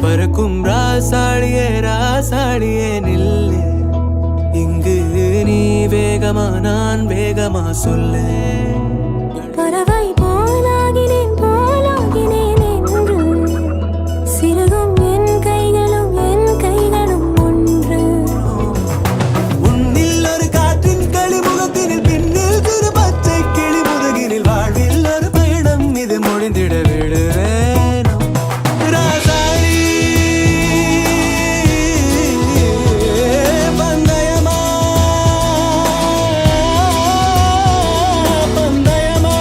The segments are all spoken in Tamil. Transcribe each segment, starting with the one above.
பறக்கும் ராசாடியே ராசாடியே நில்லு இங்கு நீ வேகமா நான் வேகமா சொல்லு பறவை போலாகினேன் போலாகினேன் என்று சிறுகும் என் கைகளும் ஒன்று உன்னில் ஒரு காற்றின் களிமுகத்தினில் பின்னில் திரு பச்சை கிளி முதுகினில் வாழ்வில் ஒரு பயணம் இது முடிந்திட விடுவேன் ராசாடி பந்தயமா பந்தயமா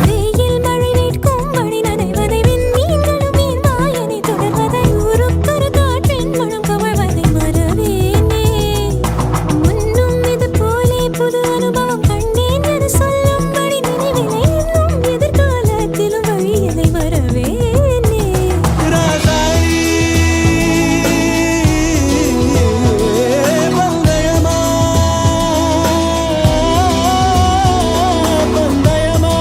வெயில் மழை நீட்கும் வழி நனைவதை விண்மீன்களும் மீன் வாயனை தொடர்வதை ஊருக்கொரு காற்றின் மனம் கவழ்வதை மறவேனே முன்னும் இது போலே புது அனுபவம் கண்டேன் என சொல்லும்படி நினைவிலை இன்னும் எதிர்காலத்திலும் வழியதை வரவேனே ராசாடி பந்தயமா பந்தயமா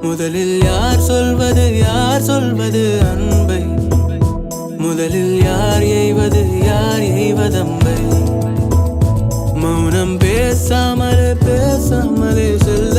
முதலில் யார் சொல்வது அன்பை முதலில் யார் எய்வதம்பை மௌனம் பேசாமலே செல்ல